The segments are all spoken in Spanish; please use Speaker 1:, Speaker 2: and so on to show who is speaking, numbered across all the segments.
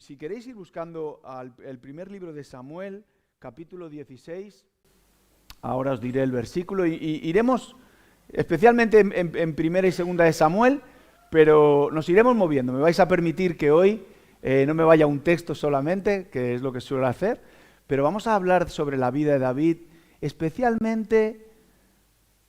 Speaker 1: Si queréis ir buscando el primer libro de Samuel, capítulo 16, ahora os diré el versículo, y iremos especialmente en primera y segunda de Samuel, pero nos iremos moviendo. Me vais a permitir que hoy no me vaya un texto solamente, que es lo que suelo hacer, pero vamos a hablar sobre la vida de David, especialmente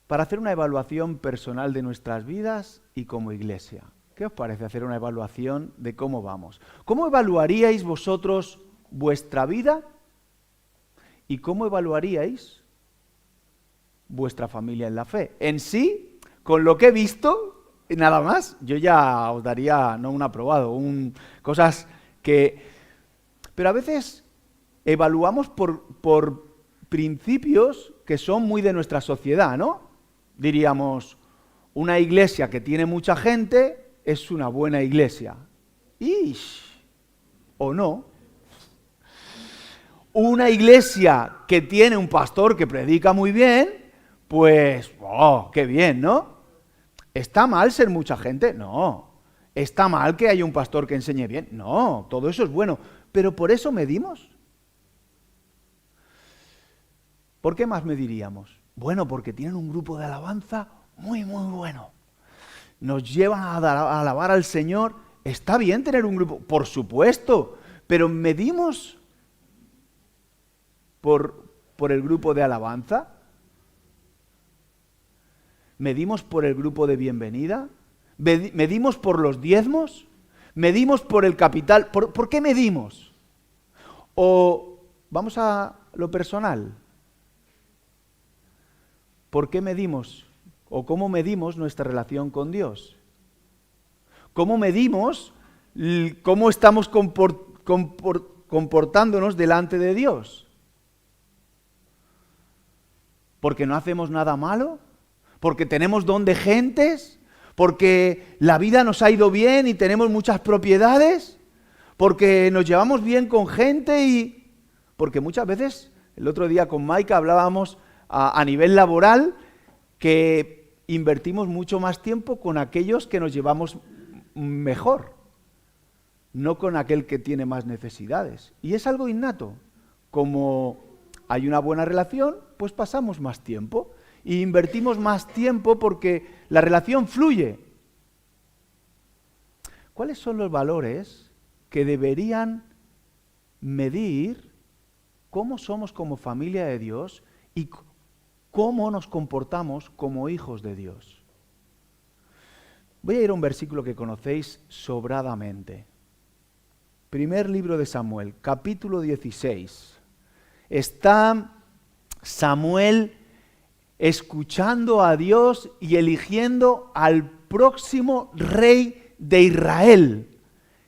Speaker 1: para hacer una evaluación personal de nuestras vidas y como iglesia. ¿Qué os parece hacer una evaluación de cómo vamos? ¿Cómo evaluaríais vosotros vuestra vida? ¿Y cómo evaluaríais vuestra familia en la fe? En sí, con lo que he visto, nada más, yo ya os daría, no un aprobado, cosas que... Pero a veces evaluamos por principios que son muy de nuestra sociedad, ¿no? Diríamos, una iglesia que tiene mucha gente es una buena iglesia. ¡Ish! ¿O no? Una iglesia que tiene un pastor que predica muy bien, pues, ¡oh, qué bien!, ¿no? ¿Está mal ser mucha gente? No. ¿Está mal que haya un pastor que enseñe bien? No, todo eso es bueno. Pero ¿por eso medimos? ¿Por qué más mediríamos? Bueno, porque tienen un grupo de alabanza muy, muy bueno. Nos llevan a alabar al Señor. Está bien tener un grupo, por supuesto, pero medimos por el grupo de alabanza. ¿Medimos por el grupo de bienvenida? ¿Medimos por los diezmos? ¿Medimos por el capital? ¿Por qué medimos? O vamos a lo personal. ¿Por qué medimos? ¿O cómo medimos nuestra relación con Dios? ¿Cómo medimos cómo estamos comportándonos delante de Dios? ¿Porque no hacemos nada malo? ¿Porque tenemos don de gentes? ¿Porque la vida nos ha ido bien y tenemos muchas propiedades? ¿Porque nos llevamos bien con gente? Y porque muchas veces, el otro día con Maika hablábamos a nivel laboral, que invertimos mucho más tiempo con aquellos que nos llevamos mejor, no con aquel que tiene más necesidades. Y es algo innato. Como hay una buena relación, pues pasamos más tiempo y invertimos más tiempo porque la relación fluye. ¿Cuáles son los valores que deberían medir cómo somos como familia de Dios y cómo nos comportamos como hijos de Dios? Voy a ir a un versículo que conocéis sobradamente. Primer libro de Samuel, capítulo 16. Está Samuel escuchando a Dios y eligiendo al próximo rey de Israel.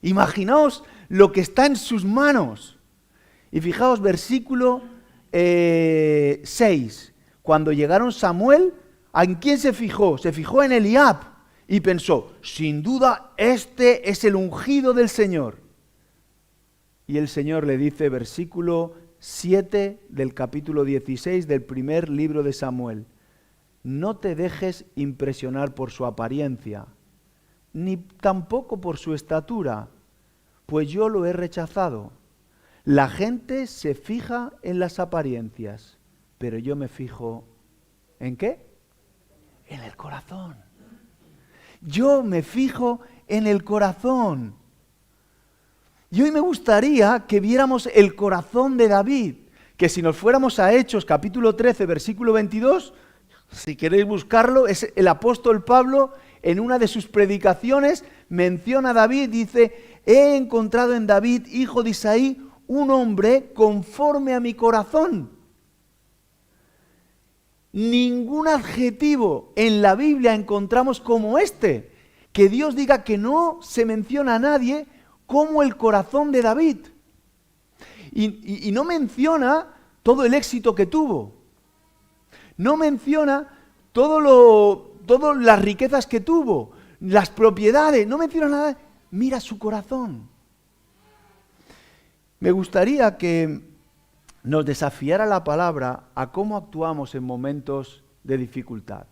Speaker 1: Imaginaos lo que está en sus manos. Y fijaos, versículo 6. Cuando llegaron Samuel, ¿en quién se fijó? Se fijó en Eliab y pensó, sin duda este es el ungido del Señor. Y el Señor le dice, versículo 7 del capítulo 16 del primer libro de Samuel, no te dejes impresionar por su apariencia, ni tampoco por su estatura, pues yo lo he rechazado. La gente se fija en las apariencias, pero yo me fijo, ¿en qué? En el corazón. Yo me fijo en el corazón. Y hoy me gustaría que viéramos el corazón de David, que si nos fuéramos a Hechos, capítulo 13, versículo 22, si queréis buscarlo, es el apóstol Pablo, en una de sus predicaciones, menciona a David, dice, he encontrado en David, hijo de Isaí, un hombre conforme a mi corazón. Ningún adjetivo en la Biblia encontramos como este, que Dios diga que no se menciona a nadie como el corazón de David. Y no menciona todo el éxito que tuvo. No menciona todas las riquezas que tuvo, las propiedades, no menciona nada. Mira su corazón. Me gustaría que nos desafiara la palabra a cómo actuamos en momentos de dificultad.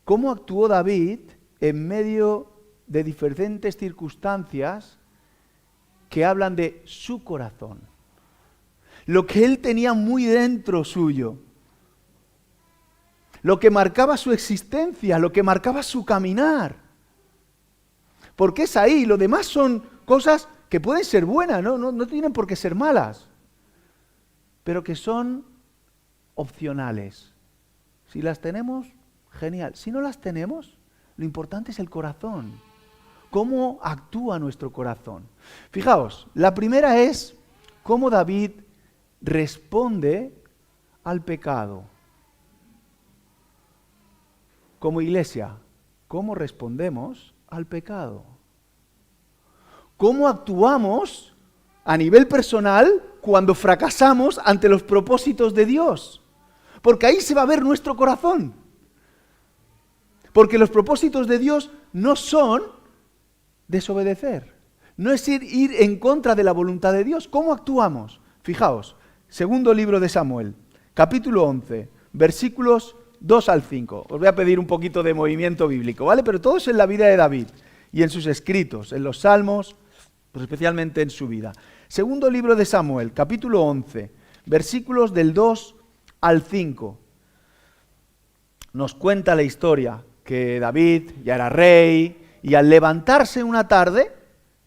Speaker 1: ¿Cómo actuó David en medio de diferentes circunstancias que hablan de su corazón. Lo que él tenía muy dentro suyo. Lo que marcaba su existencia, lo que marcaba su caminar. Porque es ahí, lo demás son cosas que pueden ser buenas, no tienen por qué ser malas, pero que son opcionales. Si las tenemos, genial. Si no las tenemos, lo importante es el corazón. ¿Cómo actúa nuestro corazón? Fijaos, la primera es cómo David responde al pecado. Como iglesia, ¿cómo respondemos al pecado? ¿Cómo actuamos a nivel personal cuando fracasamos ante los propósitos de Dios? Porque ahí se va a ver nuestro corazón. Porque los propósitos de Dios no son desobedecer. No es ir en contra de la voluntad de Dios. ¿Cómo actuamos? Fijaos, segundo libro de Samuel, capítulo 11, versículos 2 al 5. Os voy a pedir un poquito de movimiento bíblico, ¿vale? Pero todo es en la vida de David y en sus escritos, en los salmos, pues especialmente en su vida. Segundo libro de Samuel, capítulo 11, versículos del 2 al 5. Nos cuenta la historia que David ya era rey y al levantarse una tarde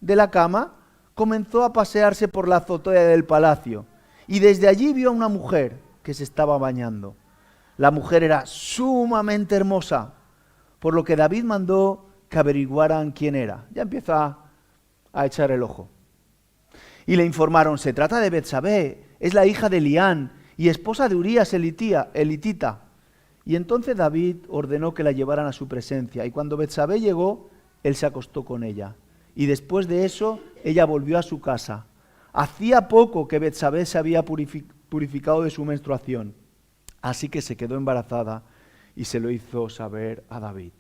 Speaker 1: de la cama comenzó a pasearse por la azotea del palacio y desde allí vio a una mujer que se estaba bañando. La mujer era sumamente hermosa, por lo que David mandó que averiguaran quién era. Ya empieza a echar el ojo. Y le informaron, se trata de Betsabé, es la hija de Elián y esposa de Urías elitita. Y entonces David ordenó que la llevaran a su presencia. Y cuando Betsabé llegó, él se acostó con ella. Y después de eso, ella volvió a su casa. Hacía poco que Betsabé se había purificado de su menstruación. Así que se quedó embarazada y se lo hizo saber a David.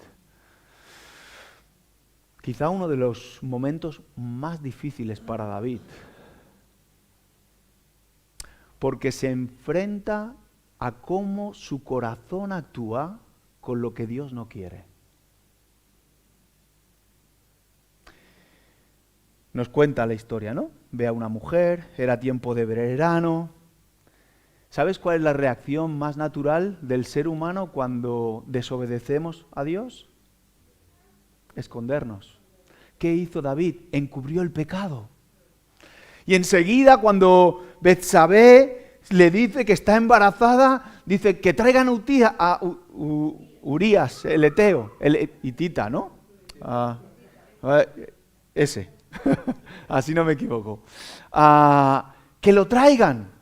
Speaker 1: Quizá uno de los momentos más difíciles para David, porque se enfrenta a cómo su corazón actúa con lo que Dios no quiere. Nos cuenta la historia, ¿no? Ve a una mujer, era tiempo de verano. ¿Sabes cuál es la reacción más natural del ser humano cuando desobedecemos a Dios? Escondernos. ¿Qué hizo David? Encubrió el pecado. Y enseguida cuando Betsabé le dice que está embarazada, dice que traigan a Urías, el eteo, el hitita, ¿no? Ese, así no me equivoco. Que lo traigan.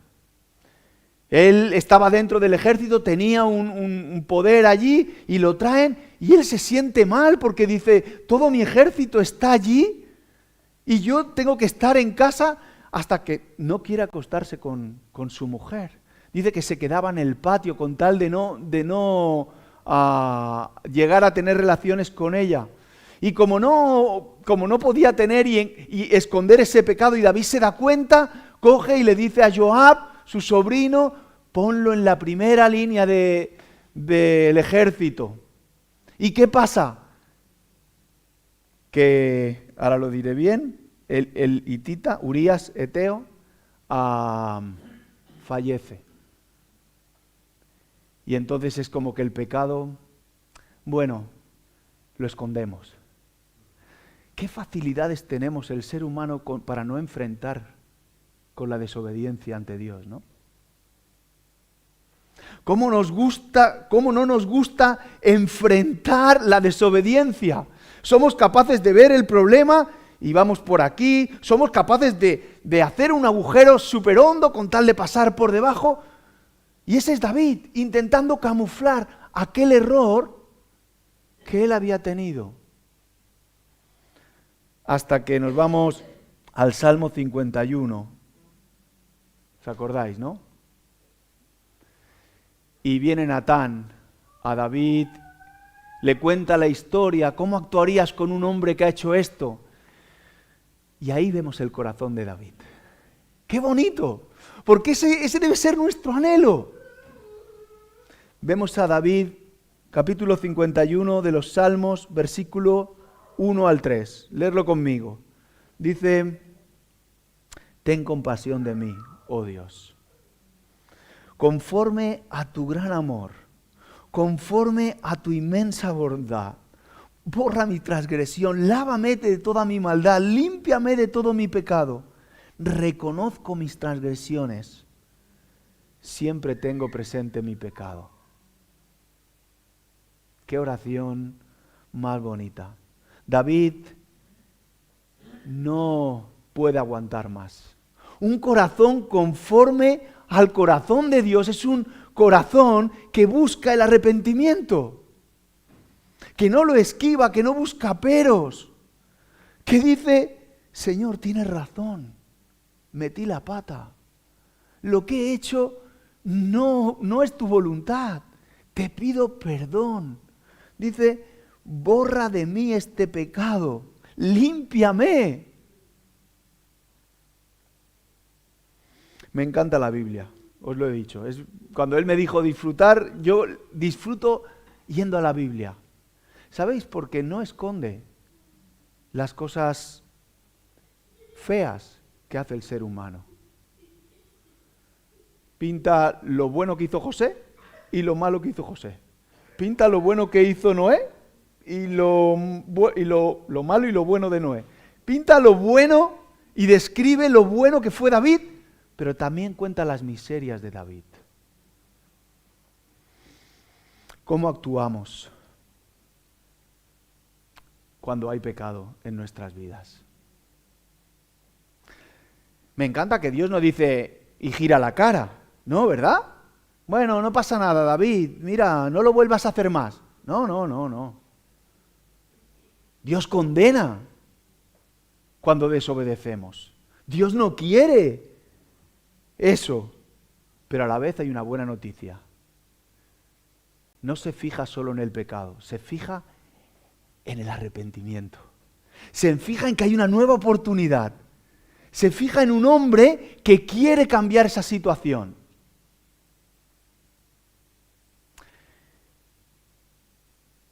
Speaker 1: Él estaba dentro del ejército, tenía un poder allí y lo traen y él se siente mal porque dice, todo mi ejército está allí y yo tengo que estar en casa hasta que no quiera acostarse con su mujer. Dice que se quedaba en el patio con tal de no llegar a tener relaciones con ella. Y como no podía tener y esconder ese pecado y David se da cuenta, coge y le dice a Joab, su sobrino, ponlo en la primera línea del ejército. ¿Y qué pasa? Que, ahora lo diré bien, el hitita, Urías eteo, fallece. Y entonces es como que el pecado, bueno, lo escondemos. ¿Qué facilidades tenemos el ser humano para no enfrentar con la desobediencia ante Dios, ¿no? ¿Cómo no nos gusta enfrentar la desobediencia? Somos capaces de ver el problema y vamos por aquí, somos capaces de hacer un agujero súper hondo con tal de pasar por debajo. Y ese es David, intentando camuflar aquel error que él había tenido. Hasta que nos vamos al Salmo 51. ¿Os acordáis, no? Y viene Natán a David, le cuenta la historia, ¿cómo actuarías con un hombre que ha hecho esto? Y ahí vemos el corazón de David. ¡Qué bonito! Porque ese debe ser nuestro anhelo. Vemos a David, capítulo 51 de los Salmos, versículo 1 al 3. Leerlo conmigo. Dice, ten compasión de mí, oh Dios. Conforme a tu gran amor, conforme a tu inmensa bondad, borra mi transgresión, lávame de toda mi maldad, límpiame de todo mi pecado. Reconozco mis transgresiones, siempre tengo presente mi pecado. Qué oración más bonita. David no puede aguantar más. Un corazón conforme al corazón de Dios es un corazón que busca el arrepentimiento, que no lo esquiva, que no busca peros, que dice, Señor, tienes razón, metí la pata, lo que he hecho no es tu voluntad, te pido perdón. Dice, borra de mí este pecado, límpiame. Me encanta la Biblia, os lo he dicho. Cuando él me dijo disfrutar, yo disfruto yendo a la Biblia. ¿Sabéis? Porque no esconde las cosas feas que hace el ser humano. Pinta lo bueno que hizo José y lo malo que hizo José. Pinta lo bueno que hizo Noé y lo malo y lo bueno de Noé. Pinta lo bueno y describe lo bueno que fue David, pero también cuenta las miserias de David. ¿Cómo actuamos cuando hay pecado en nuestras vidas? Me encanta que Dios no dice y gira la cara, ¿no? ¿Verdad? Bueno, no pasa nada, David, mira, no lo vuelvas a hacer más. No. Dios condena cuando desobedecemos. Dios no quiere eso, pero a la vez hay una buena noticia. No se fija solo en el pecado, se fija en el arrepentimiento. Se fija en que hay una nueva oportunidad. Se fija en un hombre que quiere cambiar esa situación.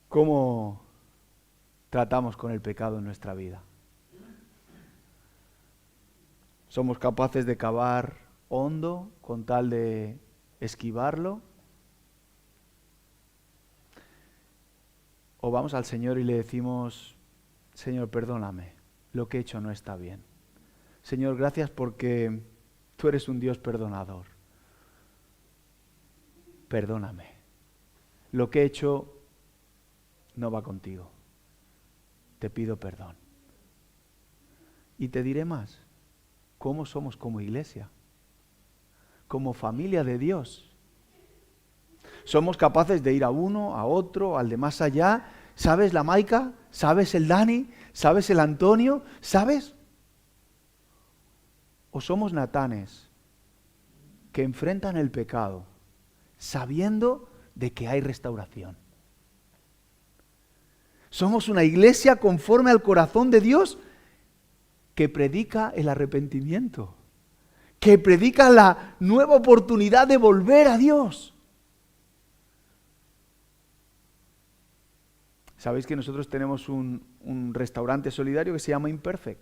Speaker 1: ¿Cómo tratamos con el pecado en nuestra vida? ¿Somos capaces de cavar hondo con tal de esquivarlo? ¿O vamos al Señor y le decimos, Señor, perdóname, lo que he hecho no está bien? Señor, gracias porque tú eres un Dios perdonador. Perdóname. Lo que he hecho no va contigo. Te pido perdón. Y te diré más, ¿cómo somos como iglesia? Como familia de Dios. Somos capaces de ir a uno, a otro, al de más allá. ¿Sabes la Maica? ¿Sabes el Dani? ¿Sabes el Antonio? ¿Sabes? ¿O somos Natanes que enfrentan el pecado sabiendo de que hay restauración? Somos una iglesia conforme al corazón de Dios que predica el arrepentimiento, que predica la nueva oportunidad de volver a Dios. ¿Sabéis que nosotros tenemos un restaurante solidario que se llama Imperfect?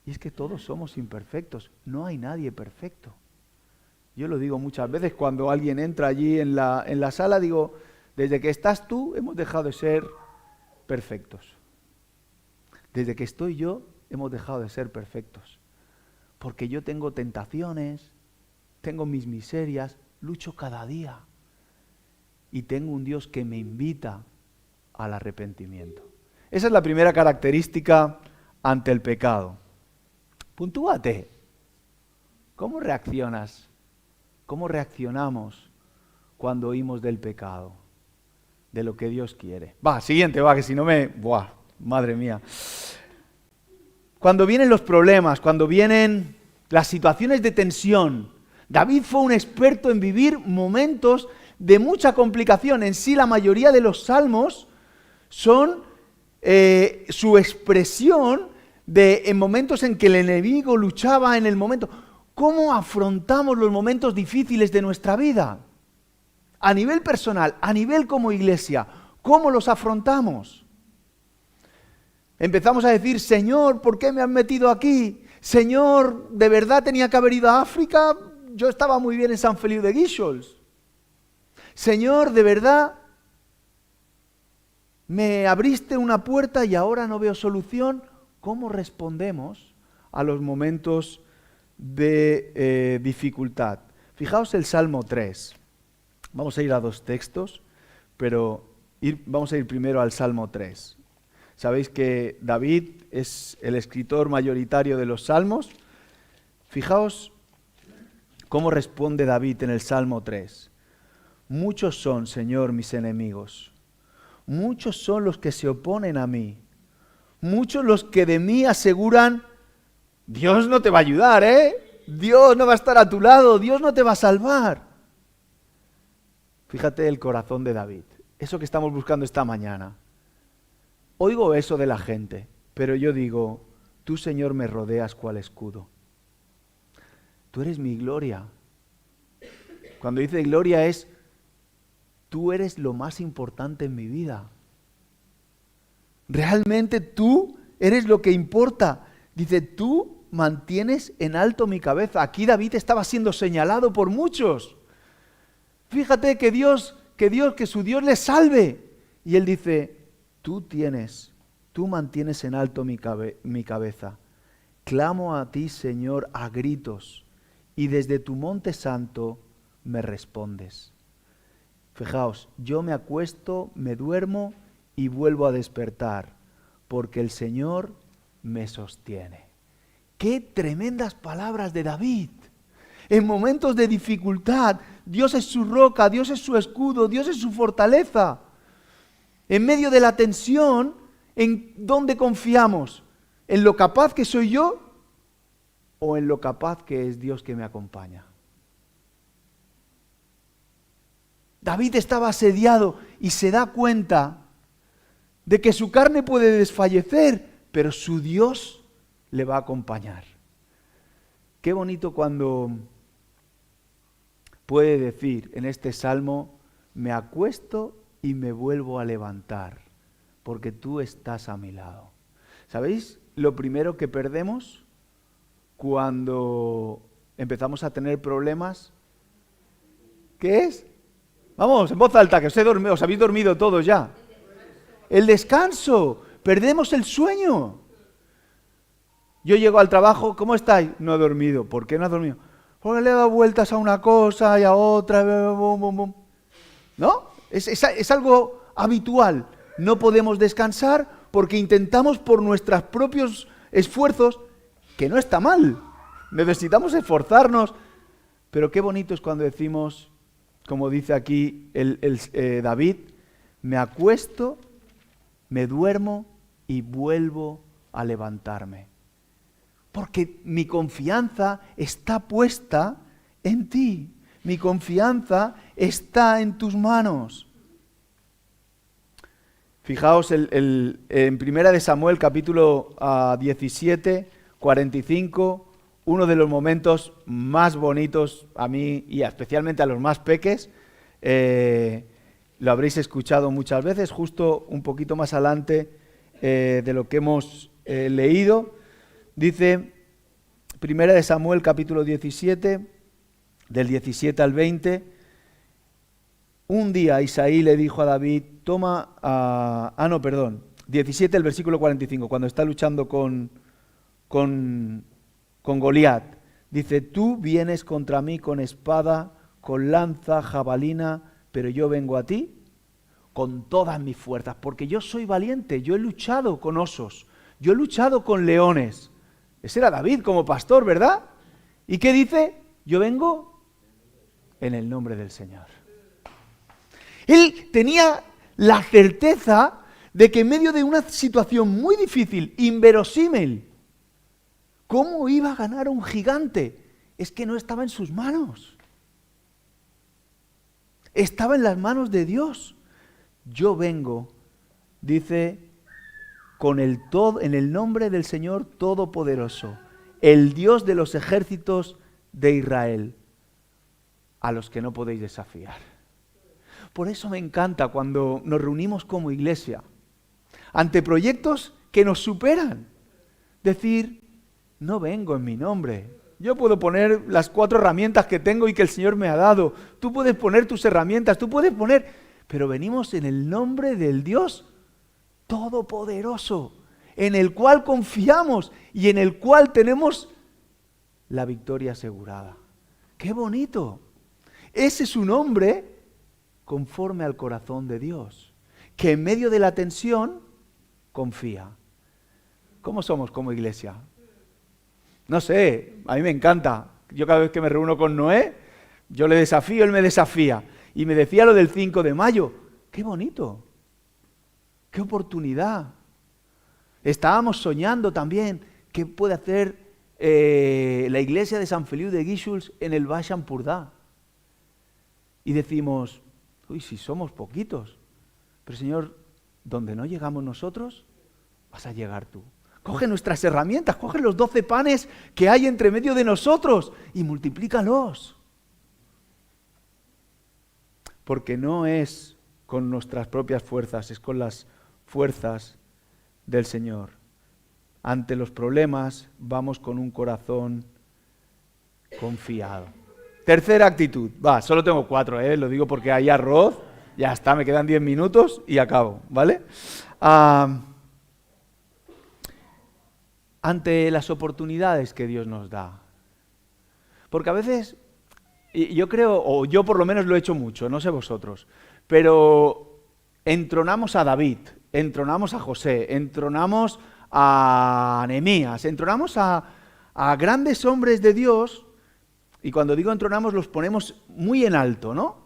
Speaker 1: Y es que todos somos imperfectos, no hay nadie perfecto. Yo lo digo muchas veces cuando alguien entra allí en la sala, digo, desde que estás tú hemos dejado de ser perfectos. Desde que estoy yo hemos dejado de ser perfectos. Porque yo tengo tentaciones, tengo mis miserias, lucho cada día. Y tengo un Dios que me invita al arrepentimiento. Esa es la primera característica ante el pecado. Puntúate. ¿Cómo reaccionas? ¿Cómo reaccionamos cuando oímos del pecado? De lo que Dios quiere. Siguiente, que si no madre mía. Cuando vienen los problemas, cuando vienen las situaciones de tensión, David fue un experto en vivir momentos de mucha complicación. En sí, la mayoría de los salmos son su expresión en momentos en que el enemigo luchaba en el momento. ¿Cómo afrontamos los momentos difíciles de nuestra vida? A nivel personal, a nivel como iglesia, ¿cómo los afrontamos? Empezamos a decir, Señor, ¿por qué me has metido aquí? Señor, ¿de verdad tenía que haber ido a África? Yo estaba muy bien en San Feliu de Guíxols. Señor, ¿de verdad me abriste una puerta y ahora no veo solución? ¿Cómo respondemos a los momentos de dificultad? Fijaos el Salmo 3. Vamos a ir a 2 textos, pero vamos a ir primero al Salmo 3. Sabéis que David es el escritor mayoritario de los Salmos. Fijaos cómo responde David en el Salmo 3. Muchos son, Señor, mis enemigos. Muchos son los que se oponen a mí. Muchos los que de mí aseguran, Dios no te va a ayudar, Dios no va a estar a tu lado, Dios no te va a salvar. Fíjate el corazón de David, eso que estamos buscando esta mañana. Oigo eso de la gente, pero yo digo, tú, Señor, me rodeas cual escudo. Tú eres mi gloria. Cuando dice gloria es, tú eres lo más importante en mi vida. Realmente tú eres lo que importa. Dice, tú mantienes en alto mi cabeza. Aquí David estaba siendo señalado por muchos. Fíjate que su Dios le salve. Y él dice, tú mantienes en alto mi cabeza. Clamo a ti, Señor, a gritos, y desde tu monte santo me respondes. Fijaos, yo me acuesto, me duermo y vuelvo a despertar, porque el Señor me sostiene. ¡Qué tremendas palabras de David! En momentos de dificultad, Dios es su roca, Dios es su escudo, Dios es su fortaleza. En medio de la tensión, ¿en dónde confiamos? ¿En lo capaz que soy yo o en lo capaz que es Dios que me acompaña? David estaba asediado y se da cuenta de que su carne puede desfallecer, pero su Dios le va a acompañar. Qué bonito cuando puede decir en este salmo, me acuesto y me vuelvo a levantar, porque tú estás a mi lado. ¿Sabéis lo primero que perdemos cuando empezamos a tener problemas? ¿Qué es? Vamos, en voz alta, que os habéis dormido todos ya. El descanso. Perdemos el sueño. Yo llego al trabajo, ¿cómo estáis? No he dormido. ¿Por qué no has dormido? Porque le he dado vueltas a una cosa y a otra. ¿No? Es algo habitual. No podemos descansar porque intentamos por nuestros propios esfuerzos, que no está mal. Necesitamos esforzarnos. Pero qué bonito es cuando decimos, como dice aquí David, me acuesto, me duermo y vuelvo a levantarme. Porque mi confianza está puesta en ti. Mi confianza está en tus manos. Fijaos en 1 de Samuel capítulo 17, 45, uno de los momentos más bonitos a mí y especialmente a los más peques. Lo habréis escuchado muchas veces, justo un poquito más adelante de lo que hemos leído. Dice 1 de Samuel capítulo 17, del 17 al 20, un día Isaí le dijo a David, 17 el versículo 45, cuando está luchando con Goliat, dice, tú vienes contra mí con espada, con lanza, jabalina, pero yo vengo a ti con todas mis fuerzas, porque yo soy valiente, yo he luchado con osos, yo he luchado con leones. Ese era David como pastor, ¿verdad? ¿Y qué dice? Yo vengo en el nombre del Señor. Él tenía la certeza de que en medio de una situación muy difícil, inverosímil, ¿cómo iba a ganar a un gigante? Es que no estaba en sus manos. Estaba en las manos de Dios. Yo vengo, dice, en el nombre del Señor Todopoderoso, el Dios de los ejércitos de Israel, a los que no podéis desafiar. Por eso me encanta cuando nos reunimos como iglesia, ante proyectos que nos superan, decir, no vengo en mi nombre. Yo puedo poner las 4 herramientas que tengo y que el Señor me ha dado. Tú puedes poner tus herramientas, pero venimos en el nombre del Dios Todopoderoso, en el cual confiamos y en el cual tenemos la victoria asegurada. ¡Qué bonito! Ese es un hombre conforme al corazón de Dios, que en medio de la tensión confía. ¿Cómo somos como iglesia? No sé, a mí me encanta. Yo cada vez que me reúno con Noé, yo le desafío, él me desafía. Y me decía lo del 5 de mayo. ¡Qué bonito! ¡Qué oportunidad! Estábamos soñando también qué puede hacer la iglesia de Sant Feliu de Guíxols en el Baix Empordà. Y decimos, uy, si somos poquitos. Pero Señor, donde no llegamos nosotros, vas a llegar tú. Coge nuestras herramientas, coge los 12 panes que hay entre medio de nosotros y multiplícalos. Porque no es con nuestras propias fuerzas, es con las fuerzas del Señor. Ante los problemas vamos con un corazón confiado. Tercera actitud. Solo tengo 4, lo digo porque hay arroz. Ya está, me quedan 10 minutos y acabo, ¿vale? Ante las oportunidades que Dios nos da. Porque a veces, y yo creo, o yo por lo menos lo he hecho mucho, no sé vosotros, pero entronamos a David, entronamos a José, entronamos a Nehemías, entronamos a grandes hombres de Dios, y cuando digo entronamos los ponemos muy en alto, ¿no?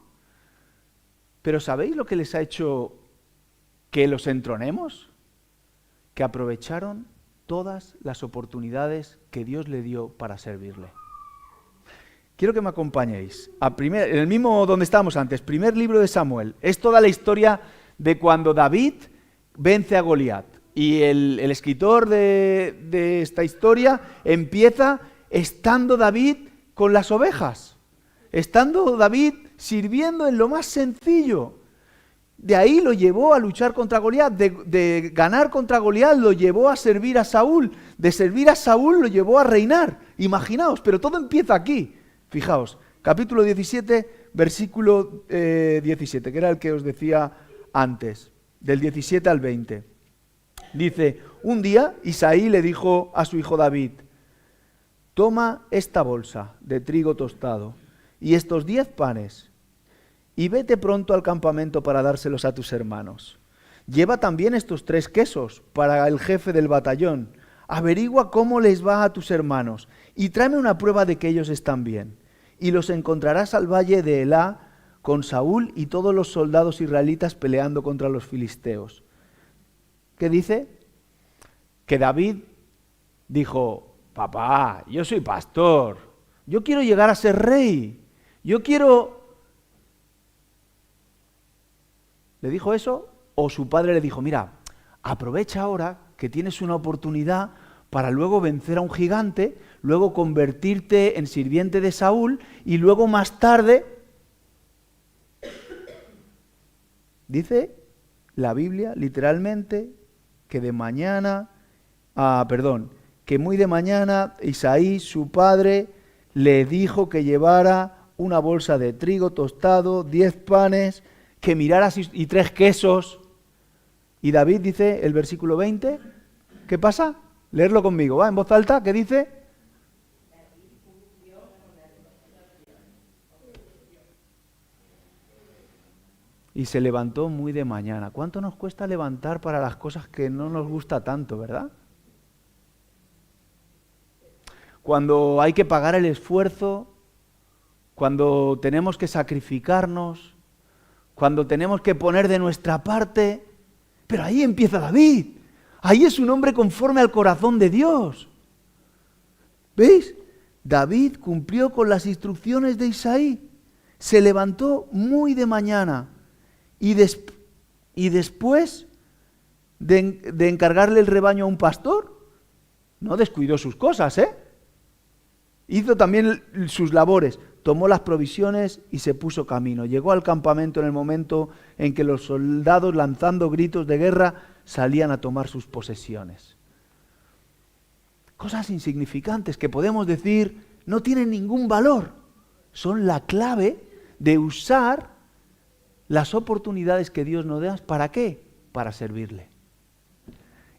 Speaker 1: Pero ¿sabéis lo que les ha hecho que los entronemos? Que aprovecharon todas las oportunidades que Dios le dio para servirle. Quiero que me acompañéis. En el mismo donde estábamos antes, primer libro de Samuel. Es toda la historia de cuando David vence a Goliat. Y el escritor de esta historia empieza estando David con las ovejas. Estando David sirviendo en lo más sencillo. De ahí lo llevó a luchar contra Goliat, de ganar contra Goliat lo llevó a servir a Saúl, de servir a Saúl lo llevó a reinar. Imaginaos, pero todo empieza aquí. Fijaos, capítulo 17, versículo 17, que era el que os decía antes, del 17 al 20. Dice, un día Isaí le dijo a su hijo David, toma esta bolsa de trigo tostado y estos 10 panes, y vete pronto al campamento para dárselos a tus hermanos. Lleva también estos 3 quesos para el jefe del batallón. Averigua cómo les va a tus hermanos y tráeme una prueba de que ellos están bien. Y los encontrarás al valle de Elá con Saúl y todos los soldados israelitas peleando contra los filisteos. ¿Qué dice? Que David dijo, papá, yo soy pastor, yo quiero llegar a ser rey, yo quiero... ¿Le dijo eso? ¿O su padre le dijo, mira, aprovecha ahora que tienes una oportunidad para luego vencer a un gigante, luego convertirte en sirviente de Saúl y luego más tarde... Dice la Biblia literalmente que que muy de mañana Isaí, su padre, le dijo que llevara una bolsa de trigo tostado, 10 panes, que mirara y 3 quesos. Y David dice, el versículo 20, ¿qué pasa? Leerlo conmigo, ¿va? En voz alta, ¿qué dice? Y se levantó muy de mañana. ¿Cuánto nos cuesta levantar para las cosas que no nos gusta tanto, verdad? Cuando hay que pagar el esfuerzo, cuando tenemos que sacrificarnos, cuando tenemos que poner de nuestra parte, pero ahí empieza David. Ahí es un hombre conforme al corazón de Dios. ¿Veis? David cumplió con las instrucciones de Isaí. Se levantó muy de mañana y después de encargarle el rebaño a un pastor, no descuidó sus cosas, Hizo también sus labores. Tomó las provisiones y se puso camino. Llegó al campamento en el momento en que los soldados, lanzando gritos de guerra, salían a tomar sus posesiones. Cosas insignificantes que podemos decir no tienen ningún valor. Son la clave de usar las oportunidades que Dios nos da. ¿Para qué? Para servirle.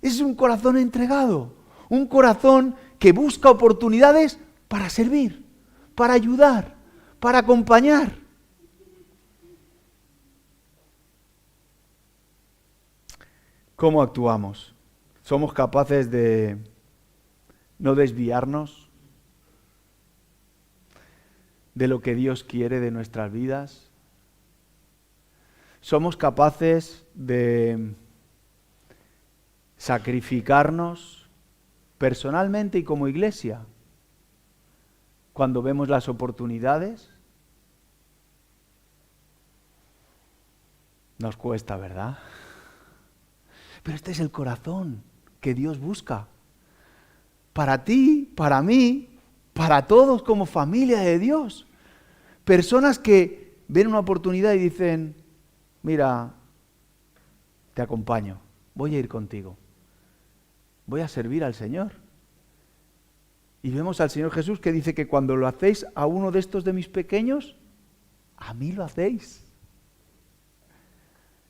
Speaker 1: Es un corazón entregado, un corazón que busca oportunidades para servir, para ayudar, para acompañar. ¿Cómo actuamos? ¿Somos capaces de no desviarnos de lo que Dios quiere de nuestras vidas? ¿Somos capaces de sacrificarnos personalmente y como iglesia cuando vemos las oportunidades? Nos cuesta, ¿verdad? Pero este es el corazón que Dios busca. Para ti, para mí, para todos como familia de Dios. Personas que ven una oportunidad y dicen, mira, te acompaño, voy a ir contigo. Voy a servir al Señor. Y vemos al Señor Jesús que dice que cuando lo hacéis a uno de estos de mis pequeños, a mí lo hacéis.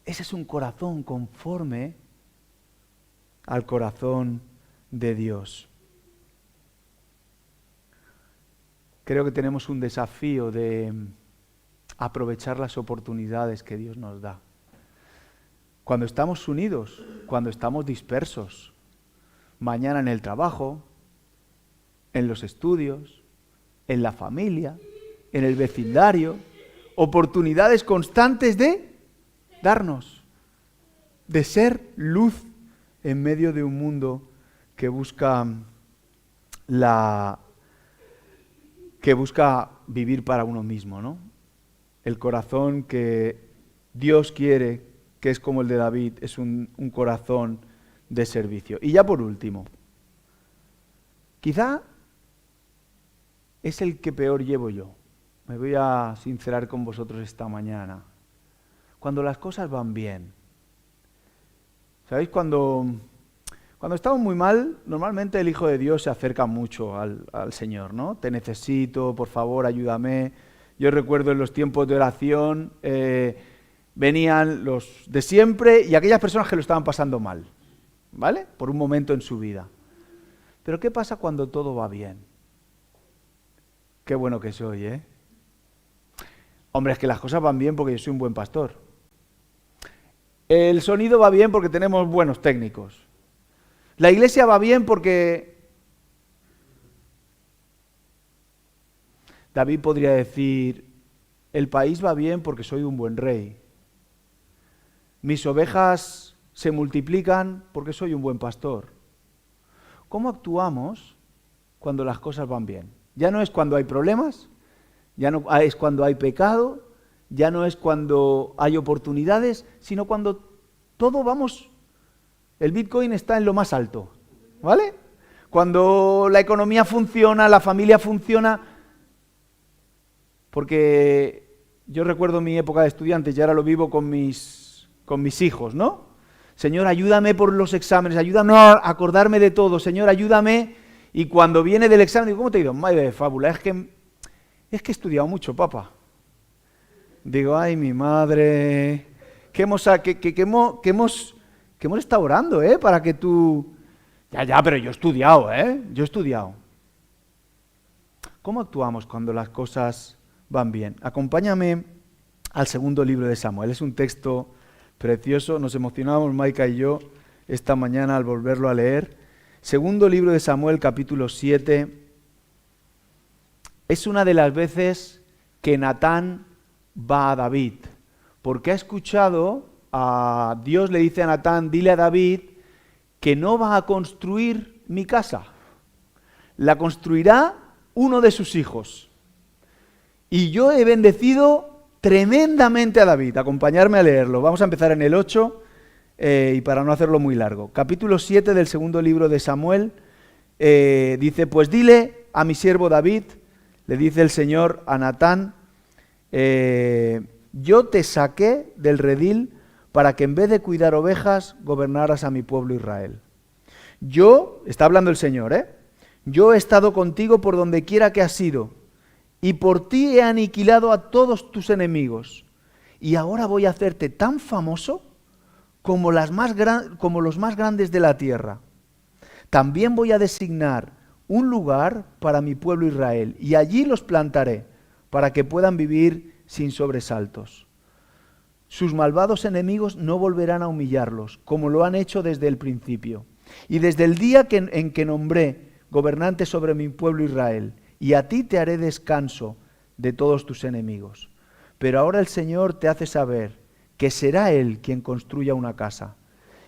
Speaker 1: Ese es un corazón conforme al corazón de Dios. Creo que tenemos un desafío de aprovechar las oportunidades que Dios nos da. Cuando estamos unidos, cuando estamos dispersos, mañana en el trabajo, en los estudios, en la familia, en el vecindario, oportunidades constantes de darnos, de ser luz en medio de un mundo que busca vivir para uno mismo, ¿no? El corazón que Dios quiere, que es como el de David, es un corazón de servicio. Y ya por último, quizá es el que peor llevo yo. Me voy a sincerar con vosotros esta mañana. Cuando las cosas van bien. ¿Sabéis? Cuando estamos muy mal, normalmente el Hijo de Dios se acerca mucho al Señor, ¿no? Te necesito, por favor, ayúdame. Yo recuerdo en los tiempos de oración, venían los de siempre y aquellas personas que lo estaban pasando mal, ¿vale? Por un momento en su vida. Pero ¿qué pasa cuando todo va bien? Qué bueno que soy, ¿eh? Hombre, es que las cosas van bien porque yo soy un buen pastor. El sonido va bien porque tenemos buenos técnicos. La iglesia va bien porque David podría decir, el país va bien porque soy un buen rey. Mis ovejas se multiplican porque soy un buen pastor. ¿Cómo actuamos cuando las cosas van bien? Ya no es cuando hay problemas, ya no es cuando hay pecado, ya no es cuando hay oportunidades, sino cuando todo vamos, el Bitcoin está en lo más alto, ¿vale? Cuando la economía funciona, la familia funciona, porque yo recuerdo mi época de estudiante y ahora lo vivo con mis hijos, ¿no? Señor, ayúdame por los exámenes, ayúdame a acordarme de todo, Señor, ayúdame. Y cuando viene del examen, digo, ¿cómo te ha ido? Madre de fábula, es que he estudiado mucho, papá. Digo, ay, mi madre, que hemos estado orando, para que tú... Ya, pero yo he estudiado, yo he estudiado. ¿Cómo actuamos cuando las cosas van bien? Acompáñame al segundo libro de Samuel. Es un texto precioso, nos emocionamos Maika y yo esta mañana al volverlo a leer. Segundo libro de Samuel, capítulo 7. Es una de las veces que Natán va a David, porque ha escuchado a Dios le dice a Natán, dile a David que no va a construir mi casa, la construirá uno de sus hijos. Y yo he bendecido tremendamente a David. Acompañarme a leerlo. Vamos a empezar en el 8 y para no hacerlo muy largo. Capítulo 7 del segundo libro de Samuel dice, pues dile a mi siervo David, le dice el Señor a Natán, yo te saqué del redil para que en vez de cuidar ovejas gobernaras a mi pueblo Israel. Yo, está hablando el Señor, Yo he estado contigo por donde quiera que has ido, y por ti he aniquilado a todos tus enemigos. Y ahora voy a hacerte tan famoso como los más grandes de la tierra. También voy a designar un lugar para mi pueblo Israel, y allí los plantaré, para que puedan vivir sin sobresaltos. Sus malvados enemigos no volverán a humillarlos, como lo han hecho desde el principio. Y desde el día en que nombré gobernante sobre mi pueblo Israel, y a ti te haré descanso de todos tus enemigos. Pero ahora el Señor te hace saber que será Él quien construya una casa.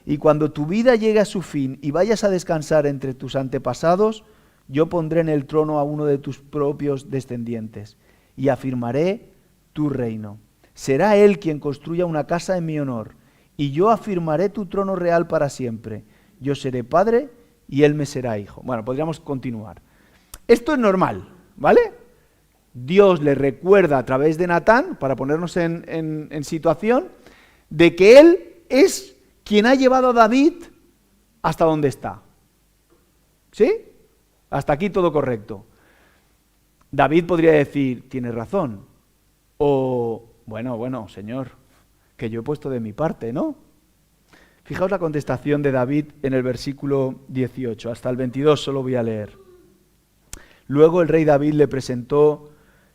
Speaker 1: Y cuando tu vida llegue a su fin y vayas a descansar entre tus antepasados, yo pondré en el trono a uno de tus propios descendientes y afirmaré tu reino. Será Él quien construya una casa en mi honor, y yo afirmaré tu trono real para siempre. Yo seré padre y Él me será hijo. Bueno, podríamos continuar. Esto es normal, ¿vale? Dios le recuerda a través de Natán, para ponernos en situación, de que Él es quien ha llevado a David hasta donde está. ¿Sí? Hasta aquí todo correcto. David podría decir, tienes razón. O, bueno, Señor, que yo he puesto de mi parte, ¿no? Fijaos la contestación de David en el versículo 18, hasta el 22 solo voy a leer. Luego el rey David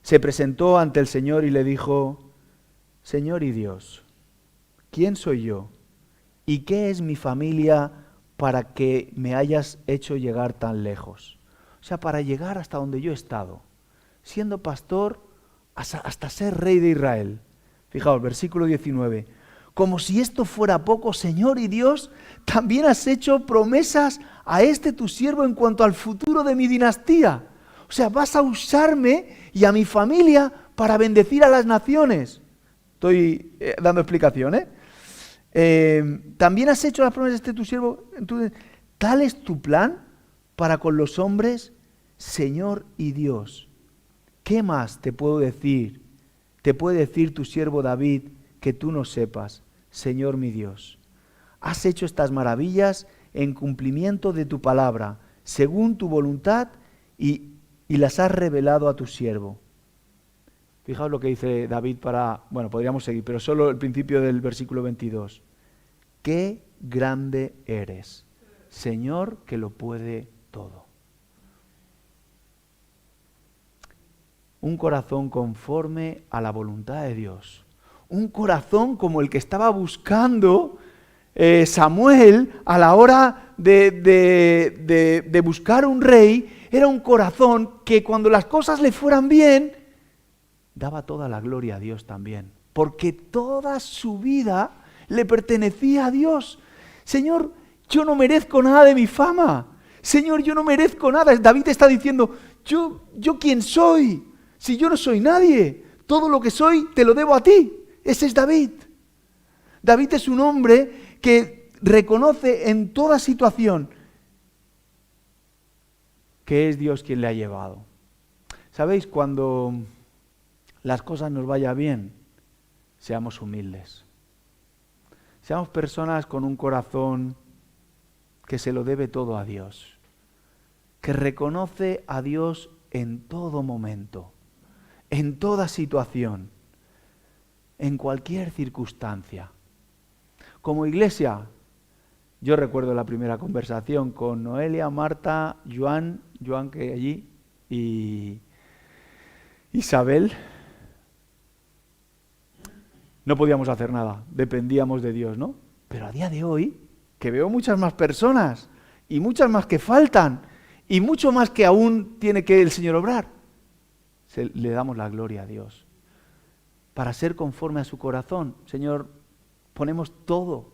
Speaker 1: se presentó ante el Señor y le dijo, Señor y Dios, ¿quién soy yo? ¿Y qué es mi familia para que me hayas hecho llegar tan lejos? O sea, para llegar hasta donde yo he estado, siendo pastor hasta ser rey de Israel. Fijaos, versículo 19. Como si esto fuera poco, Señor y Dios, también has hecho promesas a este tu siervo en cuanto al futuro de mi dinastía. O sea, vas a usarme y a mi familia para bendecir a las naciones. Estoy dando explicación, también has hecho las promesas de este tu siervo. Entonces, tal es tu plan para con los hombres, Señor y Dios. ¿Qué más te puedo decir? Te puede decir tu siervo David que tú no sepas, Señor mi Dios. Has hecho estas maravillas en cumplimiento de tu palabra, según tu voluntad, y las has revelado a tu siervo. Fijaos lo que dice David podríamos seguir, pero solo el principio del versículo 22. ¡Qué grande eres, Señor, que lo puede todo! Un corazón conforme a la voluntad de Dios. Un corazón como el que estaba buscando Samuel a la hora de buscar un rey. Era un corazón que cuando las cosas le fueran bien, daba toda la gloria a Dios también, porque toda su vida le pertenecía a Dios. Señor, yo no merezco nada de mi fama. Señor, yo no merezco nada. David está diciendo, ¿yo quién soy? Si yo no soy nadie, todo lo que soy te lo debo a ti. Ese es David. David es un hombre que reconoce en toda situación que es Dios quien le ha llevado. ¿Sabéis? Cuando las cosas nos vayan bien, seamos humildes. Seamos personas con un corazón que se lo debe todo a Dios, que reconoce a Dios en todo momento, en toda situación, en cualquier circunstancia. Como iglesia, yo recuerdo la primera conversación con Noelia, Marta, Joan que allí, y Isabel. No podíamos hacer nada, dependíamos de Dios, ¿no? Pero a día de hoy, que veo muchas más personas, y muchas más que faltan, y mucho más que aún tiene que el Señor obrar, le damos la gloria a Dios. Para ser conforme a su corazón, Señor, ponemos todo,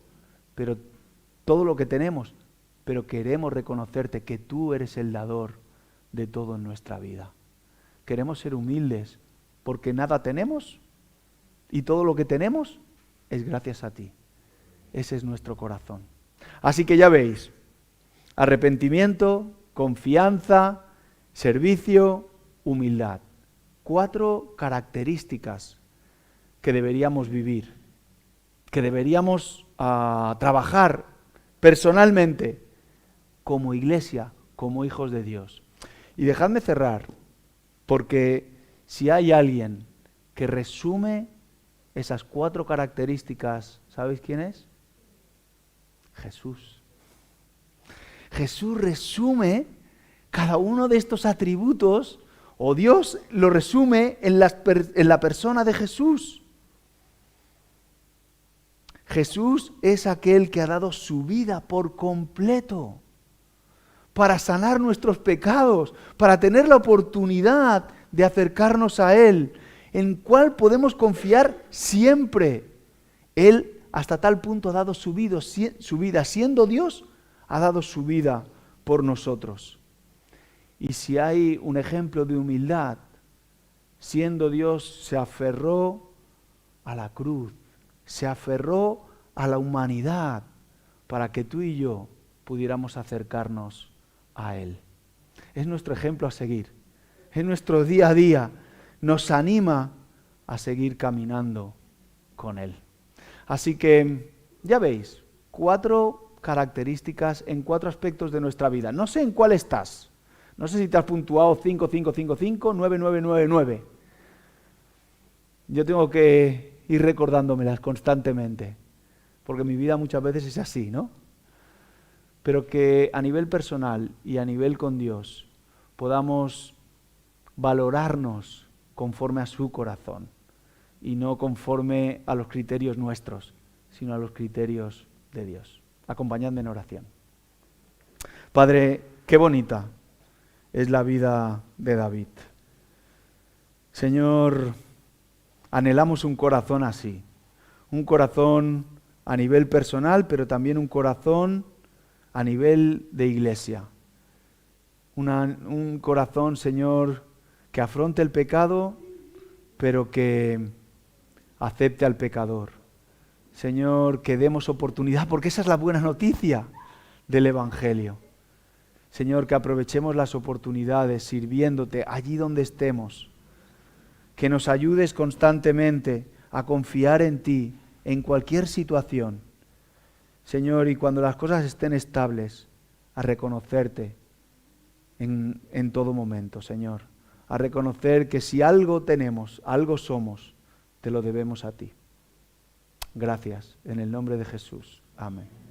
Speaker 1: pero todo lo que tenemos, pero queremos reconocerte que tú eres el dador de todo en nuestra vida. Queremos ser humildes, porque nada tenemos, y todo lo que tenemos es gracias a ti. Ese es nuestro corazón. Así que ya veis, arrepentimiento, confianza, servicio, humildad. 4 características que deberíamos vivir, que deberíamos trabajar personalmente como iglesia, como hijos de Dios. Y dejadme cerrar, porque si hay alguien que resume esas 4 características, ¿sabéis quién es? Jesús. Jesús resume cada uno de estos atributos, o Dios lo resume en la persona de Jesús. Jesús es aquel que ha dado su vida por completo para sanar nuestros pecados, para tener la oportunidad de acercarnos a Él, en cual podemos confiar siempre. Él hasta tal punto ha dado su vida, siendo Dios, ha dado su vida por nosotros. Y si hay un ejemplo de humildad, siendo Dios, se aferró a la cruz, se aferró a la humanidad para que tú y yo pudiéramos acercarnos a Él. Es nuestro ejemplo a seguir, es nuestro día a día, nos anima a seguir caminando con Él. Así que, ya veis, 4 características en 4 aspectos de nuestra vida. No sé en cuál estás. No sé si te has puntuado 5, 5, 5, 5, 9, 9, 9, 9. Yo tengo que ir recordándomelas constantemente, porque mi vida muchas veces es así, ¿no? Pero que a nivel personal y a nivel con Dios podamos valorarnos conforme a su corazón y no conforme a los criterios nuestros, sino a los criterios de Dios. Acompañadme en oración. Padre, qué bonita es la vida de David. Señor, anhelamos un corazón así, un corazón a nivel personal, pero también un corazón a nivel de iglesia. Un corazón, Señor, que afronte el pecado, pero que acepte al pecador. Señor, que demos oportunidad, porque esa es la buena noticia del Evangelio. Señor, que aprovechemos las oportunidades sirviéndote allí donde estemos. Que nos ayudes constantemente a confiar en ti, en cualquier situación. Señor, y cuando las cosas estén estables, a reconocerte en todo momento, Señor. A reconocer que si algo tenemos, algo somos, te lo debemos a ti. Gracias, en el nombre de Jesús. Amén.